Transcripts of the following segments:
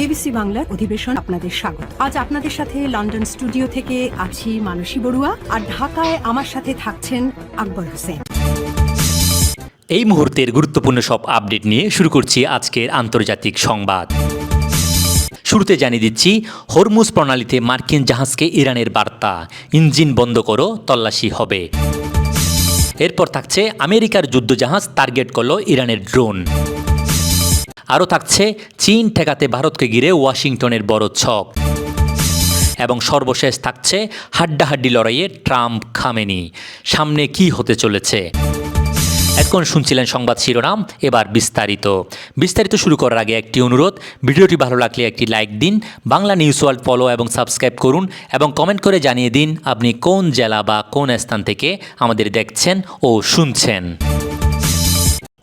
BBC বাংলার অধিবেশন আপনাদের স্বাগত। আজ আপনাদের সাথে লন্ডন স্টুডিও থেকে আছি মানসী বড়ুয়া, আর ঢাকায় আমার সাথে থাকছেন আকবর হোসেন। এই মুহূর্তের গুরুত্বপূর্ণ সব আপডেট নিয়ে শুরু করছি আজকের আন্তর্জাতিক সংবাদ। শুরুতে জানিয়ে দিচ্ছি, হরমুজ প্রণালীতে মার্কিন জাহাজকে ইরানের বার্তা, ইঞ্জিন বন্ধ করো, তল্লাশি হবে। এরপর থাকছে, আমেরিকার যুদ্ধজাহাজ টার্গেট করল ইরানের ড্রোন। আরও থাকছে, চীন ঠেকাতে ভারতকে ঘিরে ওয়াশিংটনের বড় ছক। এবং সর্বশেষ থাকছে, হাড্ডাহাড্ডি লড়াইয়ে ট্রাম্প খামেনি, সামনে কি হতে চলেছে। এখন শুনছিলেন সংবাদ শিরোনাম, এবার বিস্তারিত শুরু করার আগে একটি অনুরোধ, ভিডিওটি ভালো লাগলে একটি লাইক দিন, বাংলা নিউজ ওয়ার্ল্ড ফলো এবং সাবস্ক্রাইব করুন এবং কমেন্ট করে জানিয়ে দিন আপনি কোন জেলা বা কোন স্থান থেকে আমাদের দেখছেন ও শুনছেন।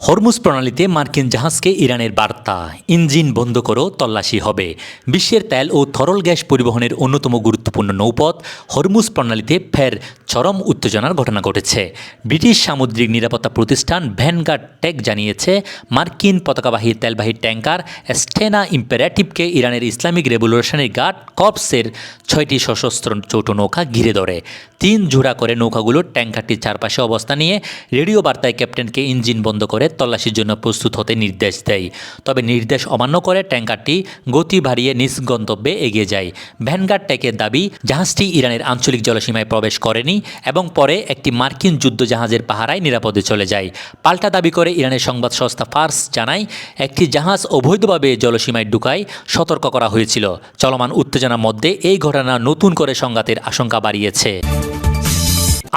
হরমুজ প্রণালীতে মার্কিন জাহাজকে ইরানের বার্তা, ইঞ্জিন বন্ধ করো, তল্লাশি হবে। বিশ্বের তেল ও তরল গ্যাস পরিবহনের অন্যতম গুরুত্বপূর্ণ নৌপথ হরমুজ প্রণালীতে ফের চরম উত্তেজনার ঘটনা ঘটেছে। ব্রিটিশ সামুদ্রিক নিরাপত্তা প্রতিষ্ঠান ভ্যানগার্ড টেক জানিয়েছে, মার্কিন পতাকাবাহী তেলবাহী ট্যাঙ্কার স্টেনা ইম্পারেটিভকে ইরানের ইসলামিক রেভলিউশনারি গার্ড কর্পসের 6টি সশস্ত্র ছোট নৌকা ঘিরে ধরে। 3 জোড়া করে নৌকাগুলো ট্যাঙ্কারটির চারপাশে অবস্থান নিয়ে রেডিও বার্তায় ক্যাপ্টেনকে ইঞ্জিন বন্ধ করে তল্লাশির জন্য প্রস্তুত হতে নির্দেশ দেয়। তবে নির্দেশ অমান্য করে ট্যাঙ্কারটি গতি বাড়িয়ে নিজ গন্তব্যে এগিয়ে যায়। ভ্যানগার্ড টেকের দাবি, জাহাজটি ইরানের আঞ্চলিক জলসীমায় প্রবেশ করেনি এবং পরে একটি মার্কিন যুদ্ধজাহাজের পাহারায় নিরাপদে চলে যায়। পাল্টা দাবি করে ইরানের সংবাদ সংস্থা ফার্স জানায়, একটি জাহাজ অবৈধভাবে জলসীমায় ঢুকায় সতর্ক করা হয়েছিল। চলমান উত্তেজনার মধ্যে এই ঘটনা নতুন করে সংঘাতের আশঙ্কা বাড়িয়েছে।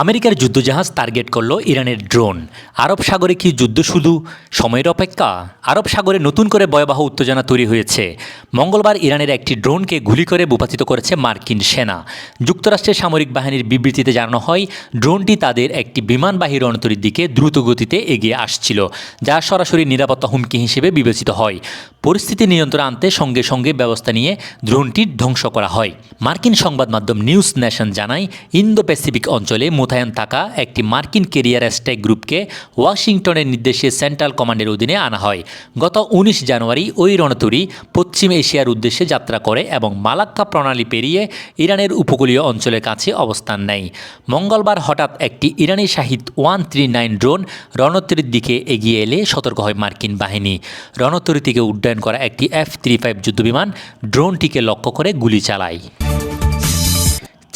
আমেরিকার যুদ্ধজাহাজ টার্গেট করল ইরানের ড্রোন। আরব সাগরে কি যুদ্ধ শুধু সময়ের অপেক্ষা? আরব সাগরে নতুন করে ভয়াবহ উত্তেজনা তৈরি হয়েছে। মঙ্গলবার ইরানের একটি ড্রোনকে গুলি করে ভূপাতিত করেছে মার্কিন সেনা। যুক্তরাষ্ট্রের সামরিক বাহিনীর বিবৃতিতে জানানো হয়, ড্রোনটি তাদের একটি বিমানবাহী রণতরীর দিকে দ্রুত গতিতে এগিয়ে আসছিল, যা সরাসরি নিরাপত্তা হুমকি হিসেবে বিবেচিত হয়। পরিস্থিতি নিয়ন্ত্রণে আনতে সঙ্গে সঙ্গে ব্যবস্থা নিয়ে ড্রোনটি ধ্বংস করা হয়। মার্কিন সংবাদ মাধ্যম নিউজ নেশন জানায়, ইন্দো প্যাসিফিক অঞ্চলে মোতায়েন থাকা একটি মার্কিন ক্যারিয়ার স্ট্রাইক গ্রুপকে ওয়াশিংটনের নির্দেশে সেন্ট্রাল কমান্ডের অধীনে আনা হয়। গত 19 জানুয়ারি ওই রণতরী পশ্চিম এশিয়ার উদ্দেশ্যে যাত্রা করে এবং মালাক্কা প্রণালী পেরিয়ে ইরানের উপকূলীয় অঞ্চলের কাছে অবস্থান নেয়। মঙ্গলবার হঠাৎ একটি ইরানি শাহিদ 139 ড্রোন রণতরীর দিকে এগিয়ে এলে সতর্ক হয় মার্কিন বাহিনী। রণতরী থেকে উড্ডয়ন করা একটি F-35 যুদ্ধবিমান ড্রোনটিকে লক্ষ্য করে গুলি চালায়।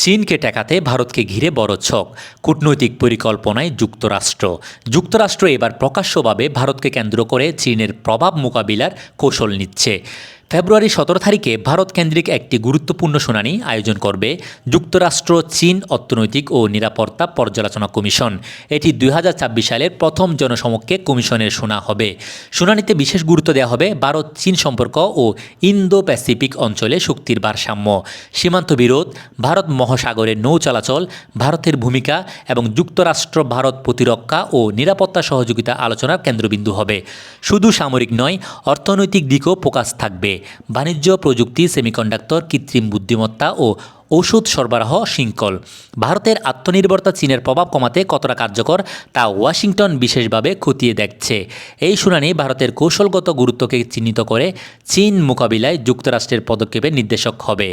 চীনকে ঠেকাতে ভারতকে ঘিরে বড় ছক, কূটনৈতিক পরিকল্পনায় যুক্তরাষ্ট্র এবার প্রকাশ্যভাবে ভারতকে কেন্দ্র করে চীনের প্রভাব মোকাবিলার কৌশল নিচ্ছে। ফেব্রুয়ারি 17 তারিখে ভারত কেন্দ্রিক একটি গুরুত্বপূর্ণ শুনানি আয়োজন করবে যুক্তরাষ্ট্র চীন অর্থনৈতিক ও নিরাপত্তা পর্যালোচনা কমিশন। এটি 2026 সালের প্রথম জনসমক্ষে কমিশনের শোনা হবে। শুনানিতে বিশেষ গুরুত্ব দেওয়া হবে ভারত চীন সম্পর্ক ও ইন্দো প্যাসিফিক অঞ্চলে শক্তির ভারসাম্য, সীমান্ত বিরোধ, ভারত মহাসাগরের নৌ চলাচল, ভারতের ভূমিকা এবং যুক্তরাষ্ট্র ভারত প্রতিরক্ষা ও নিরাপত্তা সহযোগিতা আলোচনার কেন্দ্রবিন্দু হবে। শুধু সামরিক নয়, অর্থনৈতিক দিকও ফোকাস থাকবে। বাণিজ্য, প্রযুক্তি, সেমিকন্ডাক্টর, কৃত্রিম বুদ্ধিমত্তা ও ওষুধ সরবরাহ শৃঙ্খল। ভারতের আত্মনির্ভরতা চীনের প্রভাব কমাতে কতটা কার্যকর তা ওয়াশিংটন বিশেষভাবে খতিয়ে দেখছে। এই শুনানি ভারতের কৌশলগত গুরুত্বকে চিহ্নিত করে চীন মোকাবিলায় যুক্তরাষ্ট্রের পদক্ষেপের নির্দেশক হবে।